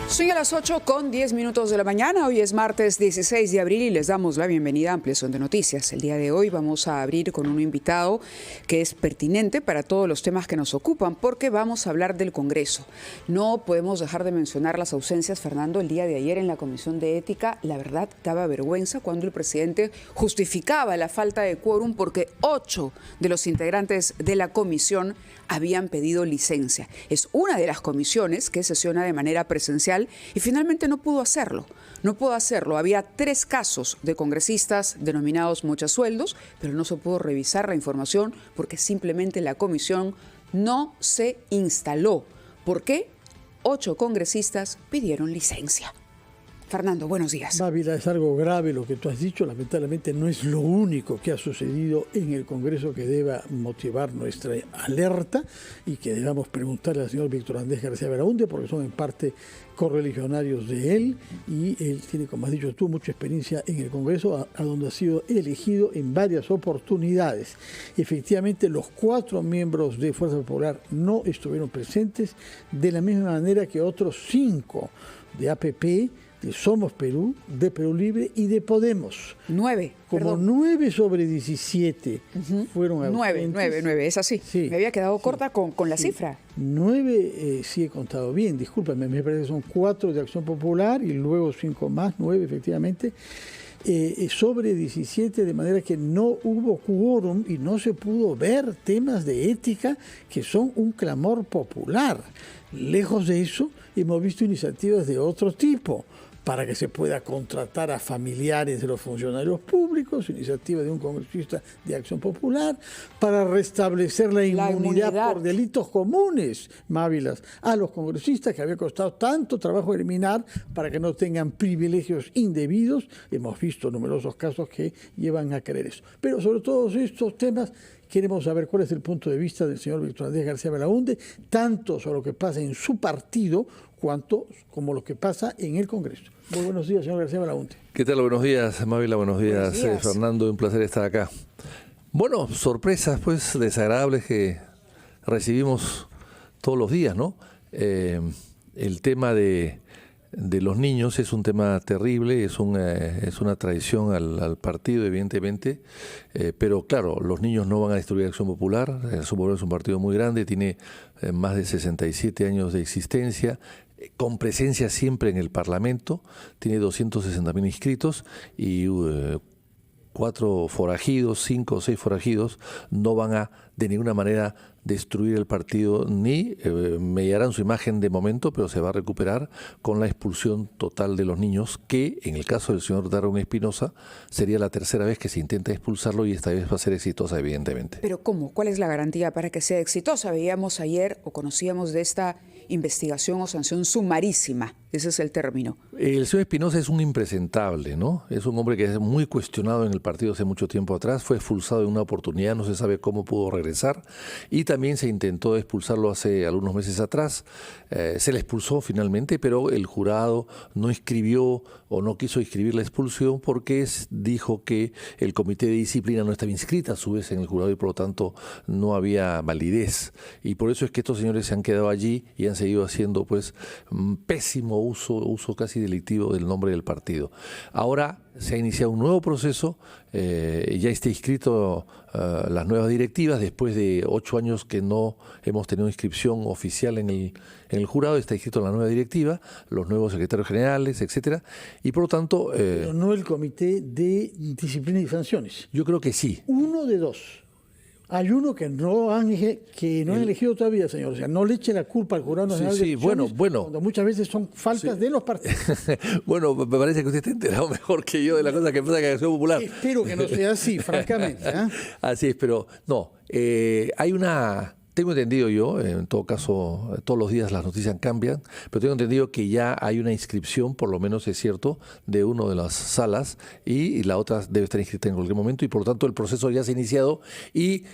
Son a las 8:10 de la mañana. Hoy es martes 16 de abril y les damos la bienvenida a Ampliación de Noticias. El día de hoy vamos a abrir con un invitado que es pertinente para todos los temas que nos ocupan, porque vamos a hablar del Congreso. No podemos dejar de mencionar las ausencias, Fernando. El día de ayer en la Comisión de Ética, la verdad, daba vergüenza cuando el presidente justificaba la falta de quórum porque 8 de los integrantes de la comisión habían pedido licencia. Es una de las comisiones que sesiona de manera presencial y finalmente no pudo hacerlo. No pudo hacerlo. Había 3 casos de congresistas denominados mochasueldos, pero no se pudo revisar la información porque simplemente la comisión no se instaló. ¿Por qué? 8 congresistas pidieron licencia. Fernando, buenos días. Mávila, es algo grave lo que tú has dicho. Lamentablemente no es lo único que ha sucedido en el Congreso que deba motivar nuestra alerta y que debamos preguntarle al señor Víctor Andrés García Belaúnde, porque son en parte correligionarios de él y él tiene, como has dicho tú, mucha experiencia en el Congreso, a donde ha sido elegido en varias oportunidades. Efectivamente, los 4 miembros de Fuerza Popular no estuvieron presentes, de la misma manera que otros 5 de APP, de Somos Perú, de Perú Libre y de Podemos. 9. Como perdón. 9 sobre 17 fueron ausentes. 9, es así. Sí, me había quedado corta con la sí. cifra. 9, sí he contado bien, discúlpame, me parece que son 4 de Acción Popular y luego 5 más, 9 efectivamente. Sobre 17, de manera que no hubo quórum y no se pudo ver temas de ética que son un clamor popular. Lejos de eso, hemos visto iniciativas de otro tipo, para que se pueda contratar a familiares de los funcionarios públicos, iniciativa de un congresista de Acción Popular, para restablecer la inmunidad por delitos comunes, Mávilas, a los congresistas que había costado tanto trabajo eliminar para que no tengan privilegios indebidos. Hemos visto numerosos casos que llevan a creer eso. Pero sobre todos estos temas, queremos saber cuál es el punto de vista del señor Víctor Andrés García Belaúnde, tanto sobre lo que pasa en su partido, cuanto como lo que pasa en el Congreso. Muy buenos días, señor García Belaúnde. ¿Qué tal? Buenos días, Mávila. Buenos días. Fernando. Un placer estar acá. Bueno, sorpresas pues desagradables que recibimos todos los días, ¿no? El tema de los niños es un tema terrible, es una traición al partido, evidentemente, pero claro, los niños no van a destruir Acción Popular. Acción Popular es un partido muy grande, tiene más de 67 años de existencia, con presencia siempre en el Parlamento, tiene 260.000 inscritos y 4 forajidos, 5 o 6 forajidos no van a de ninguna manera destruir el partido ni mellarán su imagen de momento, pero se va a recuperar con la expulsión total de los niños, que en el caso del señor Darwin Espinosa sería la 3ª vez que se intenta expulsarlo y esta vez va a ser exitosa, evidentemente. ¿Pero cómo? ¿Cuál es la garantía para que sea exitosa? Veíamos ayer o conocíamos de esta investigación o sanción sumarísima. Ese es el término. El señor Espinosa es un impresentable, ¿no? Es un hombre que es muy cuestionado en el partido hace mucho tiempo atrás. Fue expulsado en una oportunidad, no se sabe cómo pudo regresar. Y también se intentó expulsarlo hace algunos meses atrás. Se le expulsó finalmente, pero el jurado no inscribió o no quiso inscribir la expulsión porque dijo que el comité de disciplina no estaba inscrita a su vez en el jurado y por lo tanto no había validez. Y por eso es que estos señores se han quedado allí y han seguido haciendo pues un pésimo uso casi delictivo del nombre del partido. Ahora se ha iniciado un nuevo proceso, ya está inscrito las nuevas directivas, después de 8 años que no hemos tenido inscripción oficial en el jurado, está inscrito la nueva directiva, los nuevos secretarios generales, etcétera, y por lo tanto... Pero no el comité de disciplina y sanciones. Yo creo que sí. Uno de 2. Hay uno que no han elegido todavía, señor. O sea, no le eche la culpa al Jurado Nacional de Elecciones, cuando muchas veces son faltas de los partidos. Bueno, me parece que usted está enterado mejor que yo de la cosa que pasa en Acción Popular. Espero que no sea así, francamente. Así es, pero no. Hay una... Tengo entendido yo, en todo caso, todos los días las noticias cambian, pero tengo entendido que ya hay una inscripción, por lo menos es cierto, de una de las salas y la otra debe estar inscrita en cualquier momento y por lo tanto el proceso ya se ha iniciado y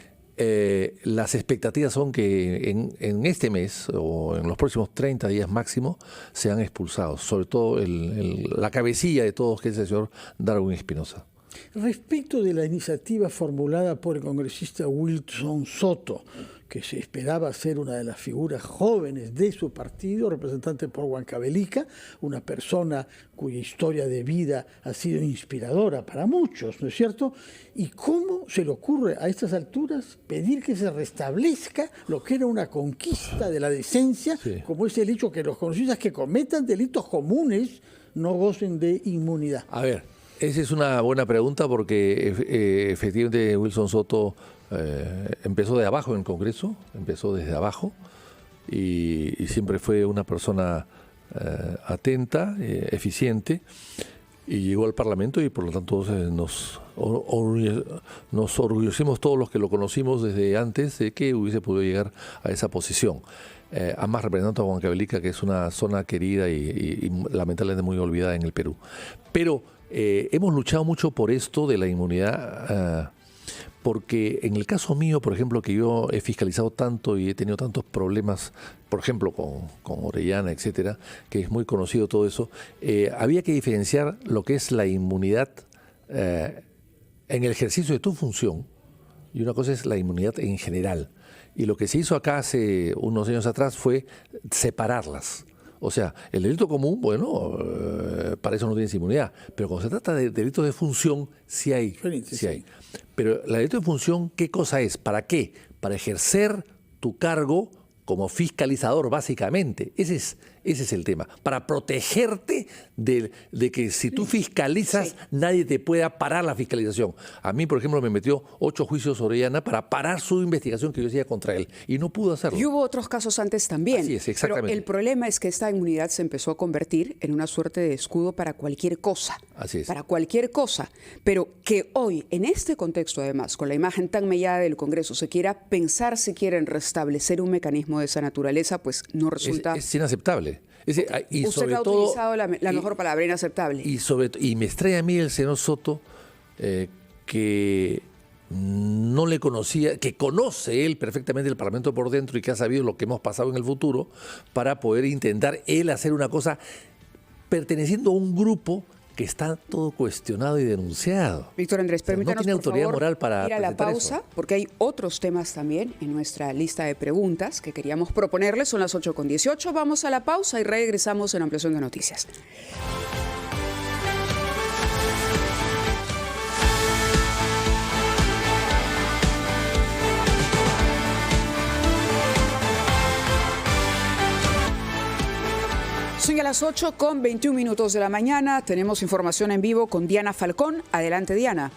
las expectativas son que en este mes o en los próximos 30 días máximo sean expulsados, sobre todo la cabecilla de todos, que es el señor Darwin Espinosa. Respecto de la iniciativa formulada por el congresista Wilson Soto, que se esperaba ser una de las figuras jóvenes de su partido, representante por Huancavelica, una persona cuya historia de vida ha sido inspiradora para muchos, ¿no es cierto? ¿Y cómo se le ocurre a estas alturas pedir que se restablezca lo que era una conquista de la decencia, sí, como es el hecho que los congresistas que cometan delitos comunes no gocen de inmunidad? A ver, esa es una buena pregunta porque efectivamente Wilson Soto empezó de abajo en el Congreso, empezó desde abajo y siempre fue una persona atenta, eficiente, y llegó al Parlamento y por lo tanto nos orgullecemos todos los que lo conocimos desde antes de que hubiese podido llegar a esa posición. Además representando a Huancavelica, que es una zona querida y lamentablemente muy olvidada en el Perú. Pero hemos luchado mucho por esto de la inmunidad, porque en el caso mío, por ejemplo, que yo he fiscalizado tanto y he tenido tantos problemas, por ejemplo, con Orellana, etcétera, que es muy conocido todo eso, había que diferenciar lo que es la inmunidad en el ejercicio de tu función y una cosa es la inmunidad en general. Y lo que se hizo acá hace unos años atrás fue separarlas. O sea, el delito común, bueno, para eso no tienes inmunidad. Pero cuando se trata de delitos de función, sí hay. Sí hay. Pero el delito de función, ¿qué cosa es? ¿Para qué? Para ejercer tu cargo como fiscalizador, básicamente. Ese es el tema. Para protegerte de que si tú fiscalizas, nadie te pueda parar la fiscalización. A mí, por ejemplo, me metió 8 juicios Orellana para parar su investigación que yo hacía contra él. Y no pudo hacerlo. Y hubo otros casos antes también. Así es, exactamente. Pero el problema es que esta inmunidad se empezó a convertir en una suerte de escudo para cualquier cosa. Así es. Para cualquier cosa. Pero que hoy, en este contexto además, con la imagen tan mellada del Congreso, se quiera pensar siquiera en restablecer un mecanismo de esa naturaleza, pues no resulta... Es inaceptable. Y usted sobre ha todo, utilizado la mejor palabra, inaceptable. Y me extraña a mí el señor Soto, que no le conocía, que conoce él perfectamente el Parlamento por dentro y que ha sabido lo que hemos pasado en el futuro para poder intentar él hacer una cosa perteneciendo a un grupo que está todo cuestionado y denunciado. Víctor Andrés, permítanos, no tiene autoridad moral para ir a la pausa, eso, porque hay otros temas también en nuestra lista de preguntas que queríamos proponerles. Son las 8:18. Vamos a la pausa y regresamos en Ampliación de Noticias. Son ya las 8:21 de la mañana. Tenemos información en vivo con Diana Falcón. Adelante, Diana.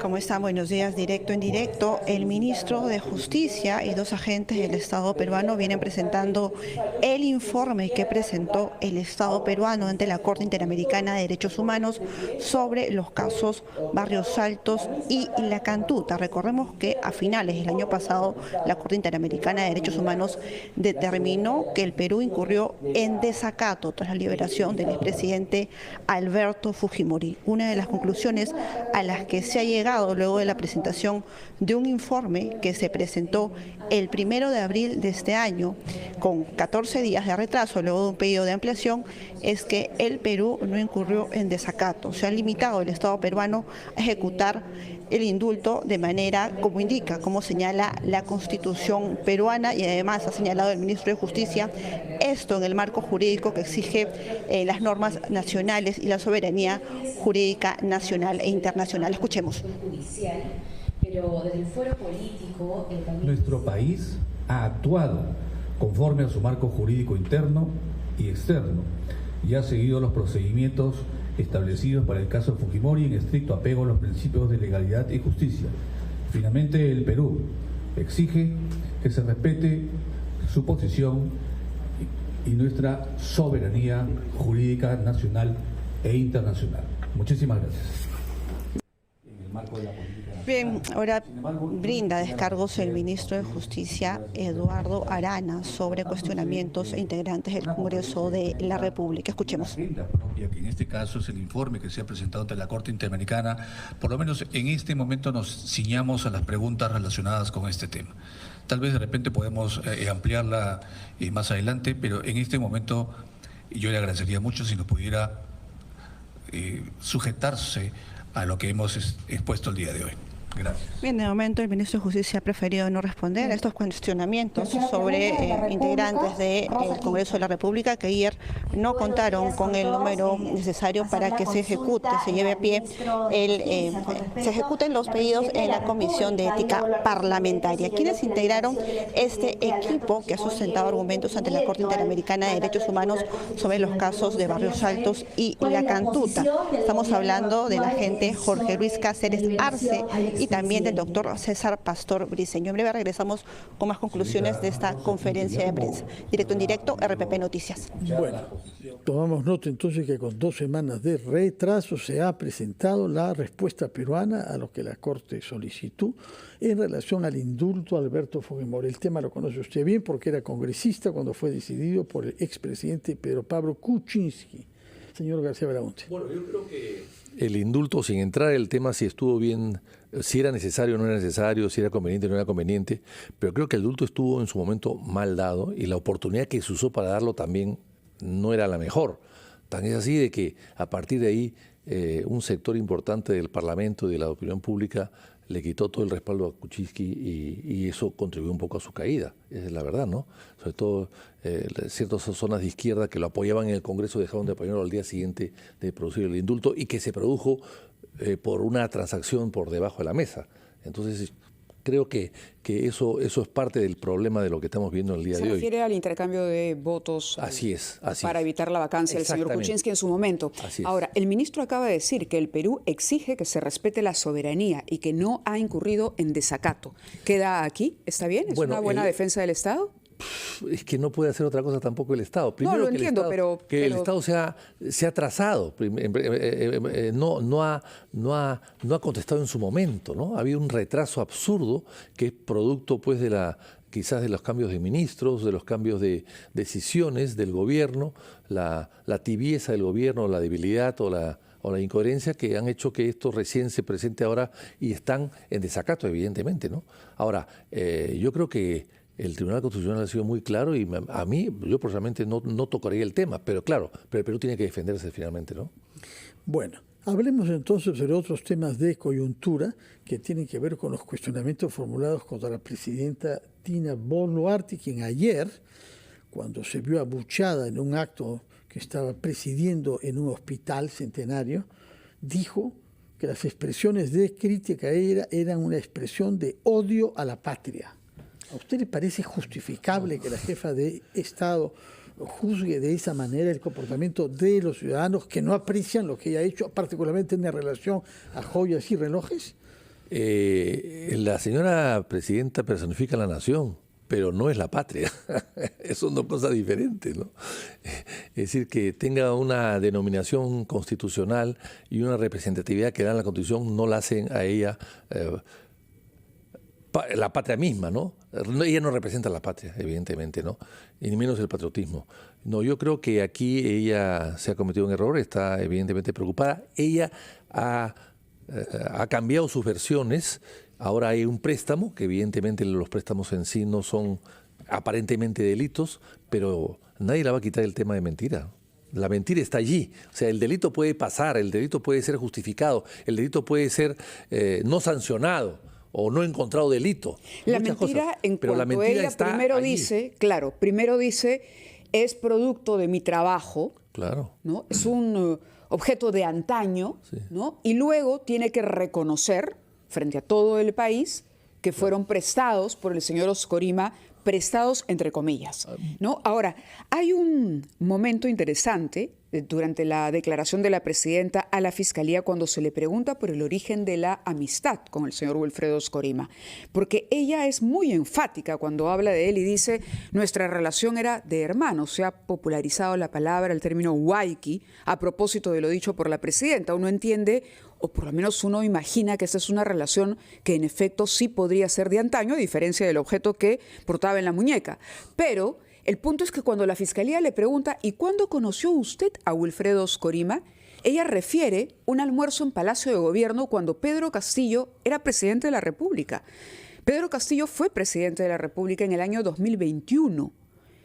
¿Cómo están? Buenos días. Directo en directo, el ministro de Justicia y 2 agentes del Estado peruano vienen presentando el informe que presentó el Estado peruano ante la Corte Interamericana de Derechos Humanos sobre los casos Barrios Altos y La Cantuta. Recordemos que a finales del año pasado la Corte Interamericana de Derechos Humanos determinó que el Perú incurrió en desacato tras la liberación del expresidente Alberto Fujimori. Una de las conclusiones a las que se ha llegado luego de la presentación de un informe que se presentó el 1 de abril de este año, con 14 días de retraso luego de un pedido de ampliación, es que el Perú no incurrió en desacato. Se ha limitado el Estado peruano a ejecutar el indulto de manera como indica, como señala la Constitución peruana, y además ha señalado el ministro de Justicia esto en el marco jurídico que exige las normas nacionales y la soberanía jurídica nacional e internacional. Escuchemos. Pero desde el foro político, nuestro país ha actuado conforme a su marco jurídico interno y externo y ha seguido los procedimientos establecidos para el caso Fujimori en estricto apego a los principios de legalidad y justicia. Finalmente, el Perú exige que se respete su posición y nuestra soberanía jurídica nacional e internacional. Muchísimas gracias. En el marco de la política. Bien, ahora brinda descargos el ministro de Justicia, Eduardo Arana, sobre cuestionamientos e integrantes del Congreso de la República. Escuchemos. La propia, que en este caso es el informe que se ha presentado ante la Corte Interamericana. Por lo menos en este momento nos ciñamos a las preguntas relacionadas con este tema. Tal vez de repente podemos ampliarla más adelante, pero en este momento yo le agradecería mucho si nos pudiera sujetarse a lo que hemos expuesto el día de hoy. Gracias. Bien, de momento el ministro de Justicia ha preferido no responder a estos cuestionamientos sobre integrantes del Congreso de la República que ayer no contaron con el número necesario para que se ejecute, se lleve a pie, se ejecuten los pedidos en la Comisión de Ética Parlamentaria. Quienes integraron este equipo que ha sustentado argumentos ante la Corte Interamericana de Derechos Humanos sobre los casos de Barrios Altos y La Cantuta. Estamos hablando del agente Jorge Luis Cáceres Arce y también del doctor César Pastor Briceño. En breve regresamos con más conclusiones de esta conferencia de prensa. Directo en directo, RPP Noticias. Bueno, tomamos nota entonces que con 2 semanas de retraso se ha presentado la respuesta peruana a lo que la Corte solicitó en relación al indulto a Alberto Fujimori. El tema lo conoce usted bien porque era congresista cuando fue decidido por el expresidente Pedro Pablo Kuczynski. Señor García Belaunte. Bueno, yo creo que el indulto, sin entrar en el tema si estuvo bien, si era necesario o no era necesario, si era conveniente o no era conveniente, pero creo que el indulto estuvo en su momento mal dado y la oportunidad que se usó para darlo también no era la mejor. Tan es así de que a partir de ahí un sector importante del Parlamento y de la opinión pública le quitó todo el respaldo a Kuczynski y eso contribuyó un poco a su caída, esa es la verdad, ¿no? Sobre todo ciertas zonas de izquierda que lo apoyaban en el Congreso dejaron de apoyarlo al día siguiente de producir el indulto y que se produjo por una transacción por debajo de la mesa. Entonces creo que eso es parte del problema de lo que estamos viendo el día de hoy. Se refiere al intercambio de votos para evitar la vacancia del señor Kuczynski en su momento. Ahora, el ministro acaba de decir que el Perú exige que se respete la soberanía y que no ha incurrido en desacato. ¿Queda aquí? ¿Está bien? ¿Es una buena defensa del Estado? Es que no puede hacer otra cosa tampoco el Estado. Primero, no, lo entiendo, el Estado se ha atrasado, no ha contestado en su momento, ¿no? Ha habido un retraso absurdo que es producto, pues, quizás de los cambios de ministros, de los cambios de decisiones del gobierno, la tibieza del gobierno, la debilidad o la incoherencia que han hecho que esto recién se presente ahora y están en desacato, evidentemente, ¿no? Ahora, yo creo que el Tribunal Constitucional ha sido muy claro y a mí, yo personalmente no tocaría el tema, pero claro, pero el Perú tiene que defenderse finalmente, ¿no? Bueno, hablemos entonces sobre otros temas de coyuntura que tienen que ver con los cuestionamientos formulados contra la presidenta Dina Boluarte, quien ayer, cuando se vio abuchada en un acto que estaba presidiendo en un hospital centenario, dijo que las expresiones de crítica a ella eran una expresión de odio a la patria. ¿A usted le parece justificable que la jefa de Estado juzgue de esa manera el comportamiento de los ciudadanos que no aprecian lo que ella ha hecho, particularmente en relación a joyas y relojes? La señora presidenta personifica la nación, pero no es la patria. Son dos cosas diferentes, ¿no? Es decir, que tenga una denominación constitucional y una representatividad que da en la Constitución no la hacen a ella la patria misma, ¿no? Ella no representa la patria, evidentemente, ¿no? Y ni menos el patriotismo. No, yo creo que aquí ella se ha cometido un error, está evidentemente preocupada. Ella ha cambiado sus versiones. Ahora hay un préstamo, que evidentemente los préstamos en sí no son aparentemente delitos, pero nadie le va a quitar el tema de mentira. La mentira está allí. O sea, el delito puede pasar, el delito puede ser justificado, el delito puede ser no sancionado o no encontrado delito. La mentira, cosas, en pero cuanto la mentira ella está primero allí. Primero dice, es producto de mi trabajo, claro, ¿no? Es un objeto de antaño, sí, ¿no? Y luego tiene que reconocer frente a todo el país que fueron prestados por el señor Oscorima, prestados entre comillas, ¿no? Ahora, hay un momento interesante durante la declaración de la presidenta a la Fiscalía cuando se le pregunta por el origen de la amistad con el señor Wilfredo Oscorima, porque ella es muy enfática cuando habla de él y dice, nuestra relación era de hermanos. Se ha popularizado la palabra, el término huayqui, a propósito de lo dicho por la presidenta. Uno entiende, o por lo menos uno imagina que esta es una relación que en efecto sí podría ser de antaño, a diferencia del objeto que portaba en la muñeca. Pero el punto es que cuando la Fiscalía le pregunta, ¿y cuándo conoció usted a Wilfredo Oscorima?, ella refiere un almuerzo en Palacio de Gobierno cuando Pedro Castillo era presidente de la República. Pedro Castillo fue presidente de la República en el año 2021.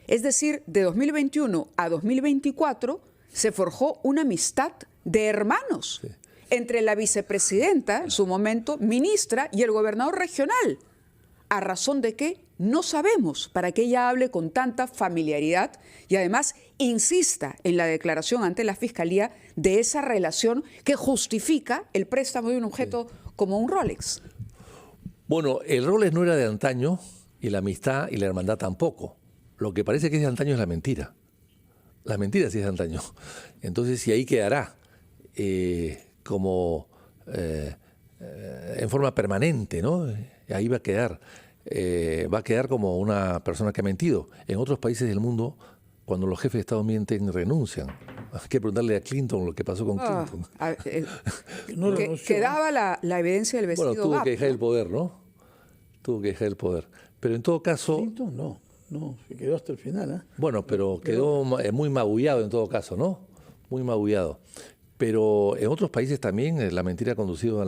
Es decir, de 2021 a 2024 se forjó una amistad de hermanos. Sí. entre la vicepresidenta, en su momento, ministra, y el gobernador regional. ¿A razón de qué? No sabemos, para que ella hable con tanta familiaridad y además insista en la declaración ante la Fiscalía de esa relación que justifica el préstamo de un objeto como un Rolex. Bueno, el Rolex no era de antaño y la amistad y la hermandad tampoco. Lo que parece que es de antaño es la mentira. La mentira sí es de antaño. Entonces, si ahí quedará en forma permanente, ¿no? Ahí va a quedar como una persona que ha mentido. En otros países del mundo, cuando los jefes de Estado mienten, renuncian. Hay que preguntarle a Clinton lo que pasó con Clinton. Quedaba la evidencia del vestido. Bueno, tuvo que dejar el poder, ¿no? Tuvo que dejar el poder. Pero en todo caso... Clinton no, se quedó hasta el final. ¿Eh? Bueno, pero quedó muy magullado en todo caso, ¿no? Muy magullado. Pero en otros países también la mentira ha conducido a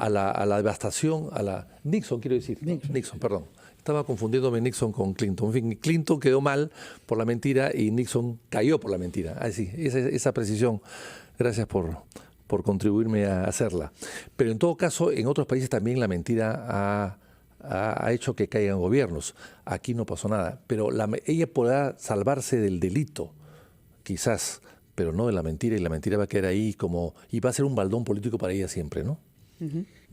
la devastación, Nixon, quiero decir. Nixon, perdón. Estaba confundiéndome Nixon con Clinton. En fin, Clinton quedó mal por la mentira y Nixon cayó por la mentira. Así, esa precisión. Gracias por contribuirme a hacerla. Pero en todo caso, en otros países también la mentira ha hecho que caigan gobiernos. Aquí no pasó nada. Pero ella podrá salvarse del delito, quizás, pero no de la mentira, y la mentira va a quedar ahí y va a ser un baldón político para ella siempre, ¿no?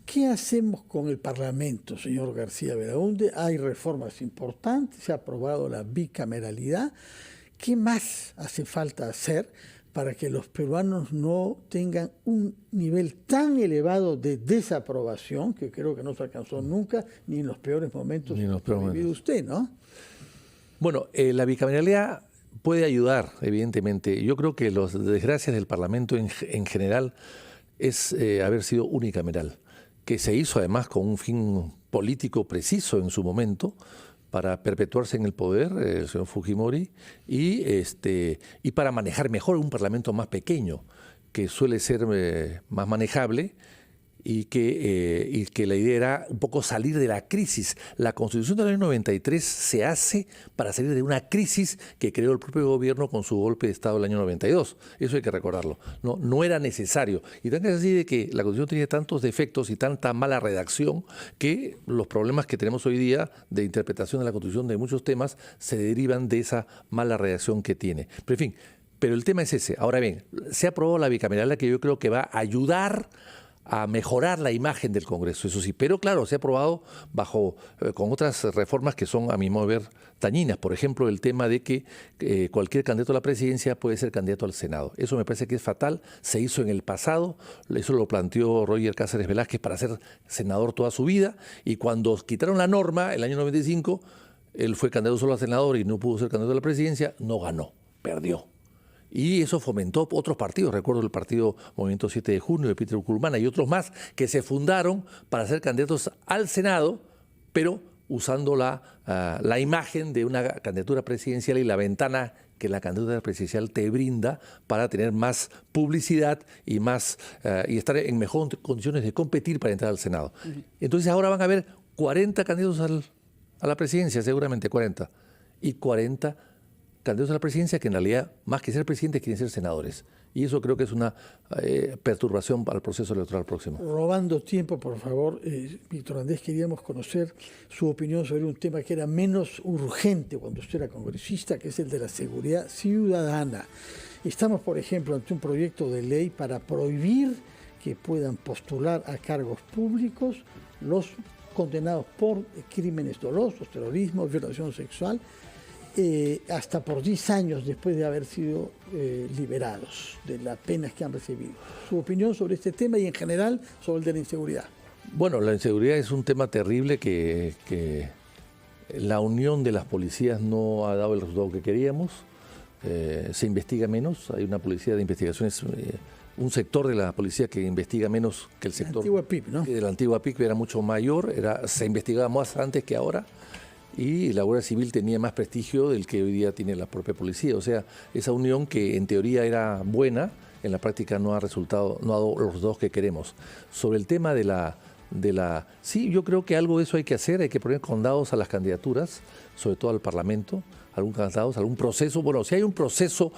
¿Qué hacemos con el Parlamento, señor García Belaúnde? Hay reformas importantes, se ha aprobado la bicameralidad. ¿Qué más hace falta hacer para que los peruanos no tengan un nivel tan elevado de desaprobación, que creo que no se alcanzó nunca, ni en los peores momentos que ha vivido usted, ¿no? Bueno, la bicameralidad puede ayudar, evidentemente. Yo creo que las desgracias del Parlamento en general es haber sido unicameral, que se hizo además con un fin político preciso en su momento, para perpetuarse en el poder, el señor Fujimori, y para manejar mejor un parlamento más pequeño, que suele ser más manejable, y que la idea era un poco salir de la crisis. La Constitución del año 93 se hace para salir de una crisis que creó el propio gobierno con su golpe de Estado del año 92. Eso hay que recordarlo. No era necesario. Y tan es así de que la Constitución tenía tantos defectos y tanta mala redacción que los problemas que tenemos hoy día de interpretación de la Constitución de muchos temas se derivan de esa mala redacción que tiene. Pero en fin, el tema es ese. Ahora bien, se ha aprobado la bicameralidad, que yo creo que va a ayudar a mejorar la imagen del Congreso, eso sí, pero claro, se ha aprobado con otras reformas que son, a mi modo de ver, dañinas. Por ejemplo, el tema de que cualquier candidato a la presidencia puede ser candidato al Senado. Eso me parece que es fatal, se hizo en el pasado, eso lo planteó Roger Cáceres Velázquez para ser senador toda su vida, y cuando quitaron la norma, el año 95, él fue candidato solo a senador y no pudo ser candidato a la presidencia, no ganó, perdió. Y eso fomentó otros partidos. Recuerdo el partido Movimiento 7 de Junio de Peter Kulmana y otros más que se fundaron para ser candidatos al Senado, pero usando la imagen de una candidatura presidencial y la ventana que la candidatura presidencial te brinda para tener más publicidad y estar en mejores condiciones de competir para entrar al Senado. Entonces ahora van a haber 40 candidatos a la presidencia, seguramente 40, y 40 candidatos a la presidencia que en realidad, más que ser presidentes, quieren ser senadores. Y eso creo que es una perturbación para el proceso electoral próximo. Robando tiempo, por favor, Víctor Andrés, queríamos conocer su opinión sobre un tema que era menos urgente cuando usted era congresista, que es el de la seguridad ciudadana. Estamos, por ejemplo, ante un proyecto de ley para prohibir que puedan postular a cargos públicos los condenados por crímenes dolosos, terrorismo, violación sexual, hasta por 10 años después de haber sido liberados de las penas que han recibido. Su opinión sobre este tema y en general sobre el de la inseguridad. Bueno, la inseguridad es un tema terrible que la unión de las policías no ha dado el resultado que queríamos. Se investiga menos, hay una policía de investigaciones, un sector de la policía que investiga menos que el sector. La antigua PIP, ¿no? De la antigua PIP era mucho mayor, se investigaba más antes que ahora. Y la Guardia Civil tenía más prestigio del que hoy día tiene la propia policía. O sea, esa unión que en teoría era buena, en la práctica no ha dado los resultados que queremos. Sobre el tema sí, yo creo que algo de eso hay que hacer, hay que poner candados a las candidaturas, sobre todo al Parlamento, algún proceso. Bueno, si hay un proceso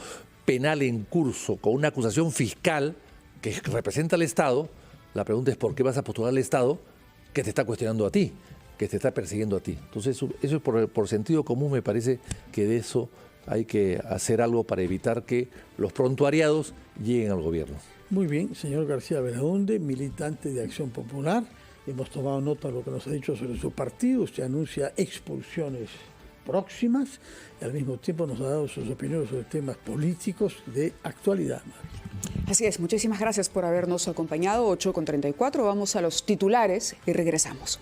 penal en curso con una acusación fiscal que representa al Estado, la pregunta es ¿por qué vas a postular al Estado que te está cuestionando a ti, que te está persiguiendo a ti? Entonces eso es por sentido común, me parece que de eso hay que hacer algo para evitar que los prontuariados lleguen al gobierno. Muy bien, señor García Belaúnde, militante de Acción Popular. Hemos tomado nota de lo que nos ha dicho sobre su partido. Usted anuncia expulsiones próximas y al mismo tiempo nos ha dado sus opiniones sobre temas políticos de actualidad. Así es, muchísimas gracias por habernos acompañado. 8:34, vamos a los titulares y regresamos.